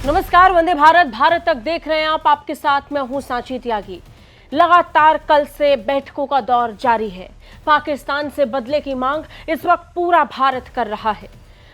नमस्कार, वंदे भारत भारत तक देख रहे हैं आप। आपके साथ मैं हूं सांची त्यागी। लगातार कल से बैठकों का दौर जारी है। पाकिस्तान से बदले की मांग इस वक्त पूरा भारत कर रहा है।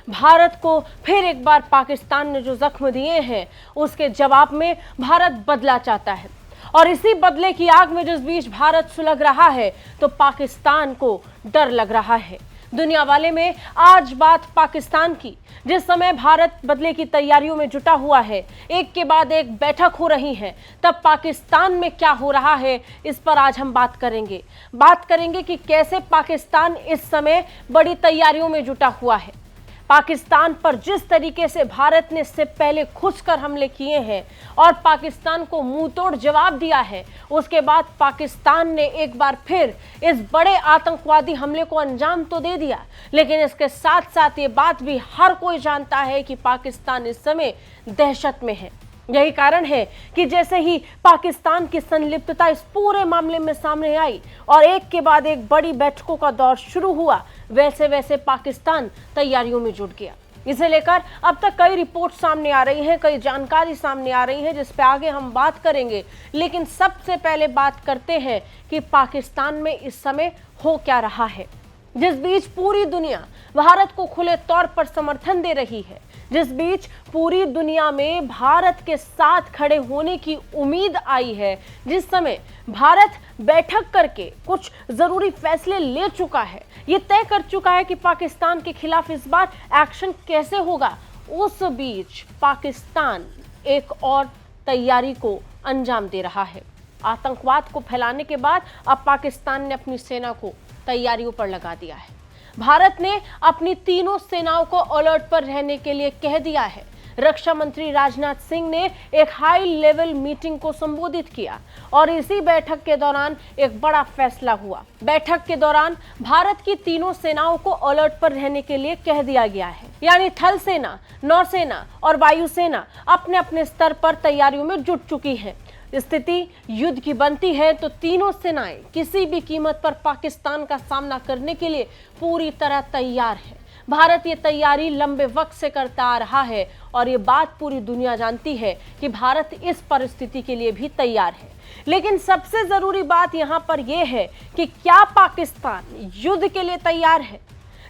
भारत को फिर एक बार पाकिस्तान ने जो जख्म दिए हैं उसके जवाब में भारत बदला चाहता है, और इसी बदले की आग में जिस बीच भारत सुलग रहा है तो पाकिस्तान को डर लग रहा है। दुनिया वाले में आज बात पाकिस्तान की। जिस समय भारत बदले की तैयारियों में जुटा हुआ है, एक के बाद एक बैठक हो रही है, तब पाकिस्तान में क्या हो रहा है इस पर आज हम बात करेंगे कि कैसे पाकिस्तान इस समय बड़ी तैयारियों में जुटा हुआ है। पाकिस्तान पर जिस तरीके से भारत ने इससे पहले घुसकर हमले किए हैं और पाकिस्तान को मुंहतोड़ जवाब दिया है, उसके बाद पाकिस्तान ने एक बार फिर इस बड़े आतंकवादी हमले को अंजाम तो दे दिया, लेकिन इसके साथ साथ ये बात भी हर कोई जानता है कि पाकिस्तान इस समय दहशत में है। यही कारण है कि जैसे ही पाकिस्तान की संलिप्तता इस पूरे मामले में सामने आई और एक के बाद एक बड़ी बैठकों का दौर शुरू हुआ, वैसे वैसे पाकिस्तान तैयारियों में जुट गया। इसे लेकर अब तक कई रिपोर्ट सामने आ रही हैं, कई जानकारी सामने आ रही है, जिस पे आगे हम बात करेंगे। लेकिन सबसे पहले बात करते हैं कि पाकिस्तान में इस समय हो क्या रहा है। जिस बीच पूरी दुनिया भारत को खुले तौर पर समर्थन दे रही है, जिस बीच पूरी दुनिया में भारत के साथ खड़े होने की उम्मीद आई है, जिस समय भारत बैठक करके कुछ जरूरी फैसले ले चुका है, ये तय कर चुका है कि पाकिस्तान के खिलाफ इस बार एक्शन कैसे होगा, उस बीच पाकिस्तान एक और तैयारी को अंजाम दे रहा है। आतंकवाद को फैलाने के बाद अब पाकिस्तान ने अपनी सेना को तैयारियों पर लगा दिया है। भारत ने अपनी तीनों सेनाओं को अलर्ट पर रहने के लिए कह दिया है। रक्षा मंत्री राजनाथ सिंह ने एक हाई लेवल मीटिंग को संबोधित किया और इसी बैठक के दौरान एक बड़ा फैसला हुआ। बैठक के दौरान भारत की तीनों सेनाओं को अलर्ट पर रहने के लिए कह दिया गया है, यानी थल सेना, नौसेना और वायुसेना अपने अपने स्तर पर तैयारियों में जुट चुकी है। स्थिति युद्ध की बनती है तो तीनों सेनाएं किसी भी कीमत पर पाकिस्तान का सामना करने के लिए पूरी तरह तैयार है। भारत ये तैयारी लंबे वक्त से करता आ रहा है और ये बात पूरी दुनिया जानती है कि भारत इस परिस्थिति के लिए भी तैयार है। लेकिन सबसे जरूरी बात यहाँ पर यह है कि क्या पाकिस्तान युद्ध के लिए तैयार है।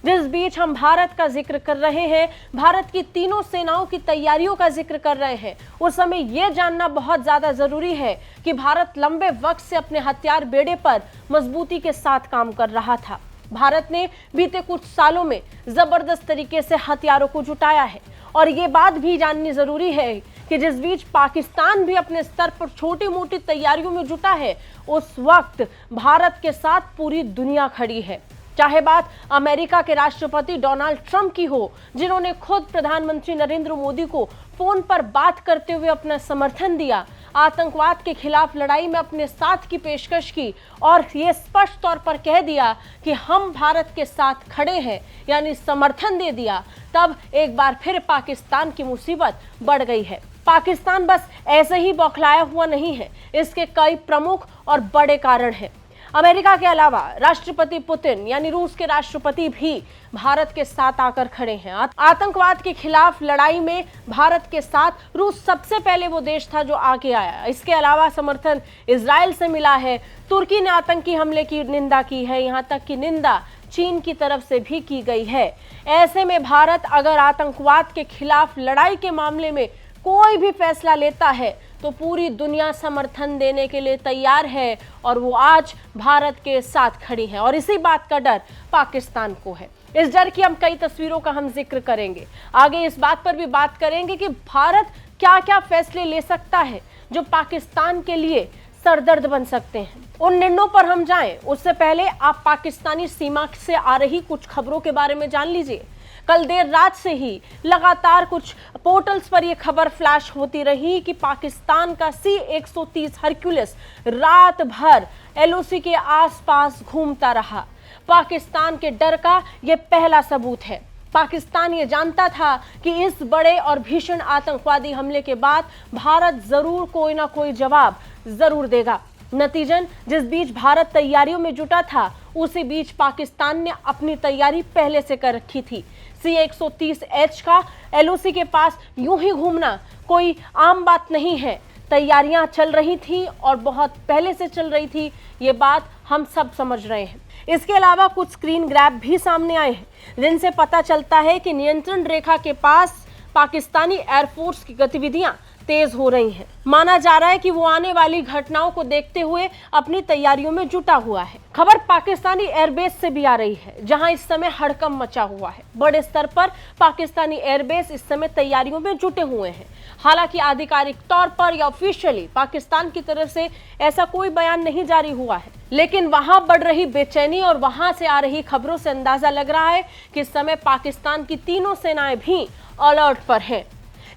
जिस बीच हम भारत का जिक्र कर रहे हैं, भारत की तीनों सेनाओं की तैयारियों का जिक्र कर रहे हैं, उस समय यह जानना बहुत ज्यादा जरूरी है कि भारत लंबे वक्त से अपने हथियार बेड़े पर मजबूती के साथ काम कर रहा था। भारत ने बीते कुछ सालों में जबरदस्त तरीके से हथियारों को जुटाया है, और ये बात भी जाननी जरूरी है कि जिस बीच पाकिस्तान भी अपने स्तर पर छोटी मोटी तैयारियों में जुटा है, उस वक्त भारत के साथ पूरी दुनिया खड़ी है। चाहे बात अमेरिका के राष्ट्रपति डोनाल्ड ट्रंप की हो, जिन्होंने खुद प्रधानमंत्री नरेंद्र मोदी को फोन पर बात करते हुए अपना समर्थन दिया, आतंकवाद के खिलाफ लड़ाई में अपने साथ की पेशकश की और ये स्पष्ट तौर पर कह दिया कि हम भारत के साथ खड़े हैं, यानी समर्थन दे दिया, तब एक बार फिर पाकिस्तान की मुसीबत बढ़ गई है। पाकिस्तान बस ऐसे ही बौखलाया हुआ नहीं है, इसके कई प्रमुख और बड़े कारण हैं। अमेरिका के अलावा राष्ट्रपति पुतिन यानी रूस के राष्ट्रपति भी भारत के साथ आकर खड़े हैं। आतंकवाद के खिलाफ लड़ाई में भारत के साथ रूस सबसे पहले वो देश था जो आगे आया। इसके अलावा समर्थन इजराइल से मिला है। तुर्की ने आतंकी हमले की निंदा की है, यहाँ तक कि निंदा चीन की तरफ से भी की गई है। ऐसे में भारत अगर आतंकवाद के खिलाफ लड़ाई के मामले में कोई भी फैसला लेता है तो पूरी दुनिया समर्थन देने के लिए तैयार है, और वो आज भारत के साथ खड़ी है। और इसी बात का डर पाकिस्तान को है। इस डर की हम कई तस्वीरों का हम जिक्र करेंगे। आगे इस बात पर भी बात करेंगे कि भारत क्या क्या फैसले ले सकता है जो पाकिस्तान के लिए सरदर्द बन सकते हैं। उन निर्णयों पर हम जाएं, उससे पहले आप पाकिस्तानी सीमा से आ रही कुछ खबरों के बारे में जान लीजिए। कल देर रात से ही लगातार कुछ पोर्टल्स पर यह खबर फ्लैश होती रही कि पाकिस्तान का C-130 हरक्यूलिस रात भर LOC के आसपास घूमता रहा। पाकिस्तान के डर का यह पहला सबूत है। पाकिस्तान ये जानता था कि इस बड़े और भीषण आतंकवादी हमले के बाद भारत जरूर कोई ना कोई जवाब जरूर देगा। नतीजन जिस बीच भारत तैयारियों में जुटा था, उसी बीच पाकिस्तान ने अपनी तैयारी पहले से कर रखी थी। C-130H का LOC के पास यूं ही घूमना कोई आम बात नहीं है। तैयारियां चल रही थी और बहुत पहले से चल रही थी, ये बात हम सब समझ रहे हैं। इसके अलावा कुछ स्क्रीन ग्रैब भी सामने आए हैं, जिनसे पता चलता है कि नियंत्रण रेखा के पास पाकिस्तानी एयरफोर्स की गतिविधियां तेज हो रही हैं। माना जा रहा है कि वो आने वाली घटनाओं को देखते हुए अपनी तैयारियों में जुटा हुआ है। खबर पाकिस्तानी एयरबेस से भी आ रही है, जहां इस समय हड़कंप मचा हुआ है। बड़े स्तर पर पाकिस्तानी एयरबेस इस समय तैयारियों में जुटे हुए हैं। हालांकि आधिकारिक तौर पर या ऑफिशियली पाकिस्तान की तरफ से ऐसा कोई बयान नहीं जारी हुआ है, लेकिन वहां बढ़ रही बेचैनी और वहां से आ रही खबरों से अंदाजा लग रहा है कि इस समय पाकिस्तान की तीनों सेनाएं भी अलर्ट पर है।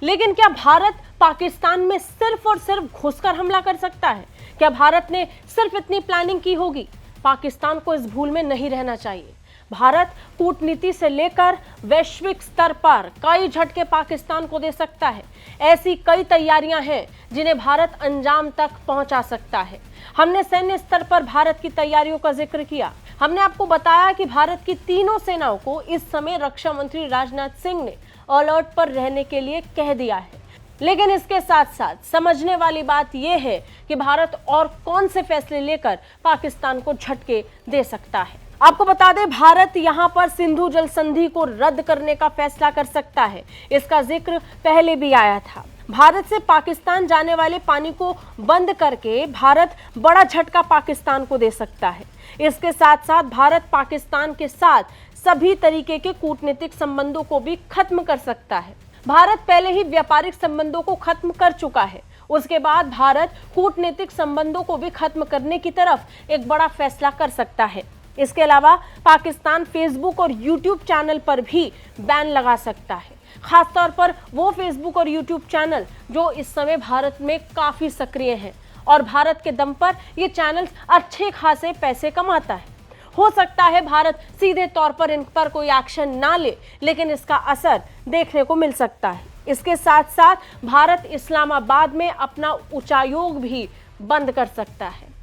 लेकिन क्या भारत पाकिस्तान में सिर्फ और सिर्फ घुसकर हमला कर सकता है? क्या भारत ने सिर्फ इतनी प्लानिंग की होगी? पाकिस्तान को इस भूल में नहीं रहना चाहिए। भारत कूटनीति से लेकर वैश्विक स्तर पर कई झटके पाकिस्तान को दे सकता है। ऐसी कई तैयारियां हैं जिन्हें भारत अंजाम तक पहुंचा सकता है। हमने सैन्य स्तर पर भारत की तैयारियों का जिक्र किया। हमने आपको बताया कि भारत की तीनों सेनाओं को इस समय रक्षा मंत्री राजनाथ सिंह ने अलर्ट पर रहने के लिए कह दिया है। लेकिन इसके साथ साथ समझने वाली बात यह है कि भारत और कौन से फैसले लेकर पाकिस्तान को झटके दे सकता है। आपको बता दें, भारत यहां पर सिंधु जल संधि को रद्द करने का फैसला कर सकता है। इसका जिक्र पहले भी आया था। भारत से पाकिस्तान जाने वाले पानी को बंद करके भारत बड़ा झटका पाकिस्तान को दे सकता है। इसके साथ साथ भारत पाकिस्तान के साथ सभी तरीके के कूटनीतिक संबंधों को भी खत्म कर सकता है। भारत पहले ही व्यापारिक संबंधों को खत्म कर चुका है। उसके बाद भारत कूटनीतिक संबंधों को भी खत्म करने की तरफ एक बड़ा फैसला कर सकता है। इसके अलावा पाकिस्तान फेसबुक और यूट्यूब चैनल पर भी बैन लगा सकता है, खासतौर पर वो फेसबुक और यूट्यूब चैनल जो इस समय भारत में काफी सक्रिय हैं और भारत के दम पर ये चैनल्स अच्छे खासे पैसे कमाता है। हो सकता है भारत सीधे तौर पर इन पर कोई एक्शन ना ले, लेकिन इसका असर देखने को मिल सकता है। इसके साथ साथ भारत इस्लामाबाद में अपना उच्चायोग भी बंद कर सकता है।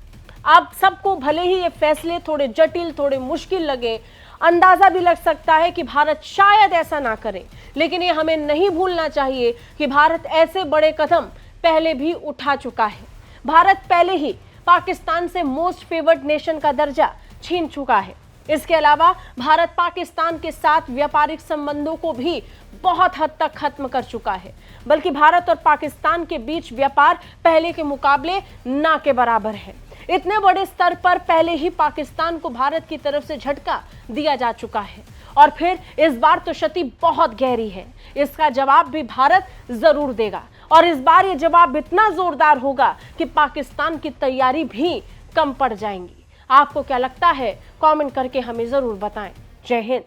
आप सबको भले ही ये फैसले थोड़े जटिल, थोड़े मुश्किल लगे, अंदाजा भी लग सकता है कि भारत शायद ऐसा ना करे, लेकिन ये हमें नहीं भूलना चाहिए कि भारत ऐसे बड़े कदम पहले भी उठा चुका है। भारत पहले ही पाकिस्तान से मोस्ट फेवर्ड नेशन का दर्जा छीन चुका है। इसके अलावा भारत पाकिस्तान के साथ व्यापारिक संबंधों को भी बहुत हद तक खत्म कर चुका है, बल्कि भारत और पाकिस्तान के बीच व्यापार पहले के मुकाबले ना के बराबर है। इतने बड़े स्तर पर पहले ही पाकिस्तान को भारत की तरफ से झटका दिया जा चुका है और फिर इस बार तो क्षति बहुत गहरी है। इसका जवाब भी भारत जरूर देगा और इस बार ये जवाब इतना जोरदार होगा कि पाकिस्तान की तैयारी भी कम पड़ जाएंगी। आपको क्या लगता है? कमेंट करके हमें जरूर बताएं। जय हिंद।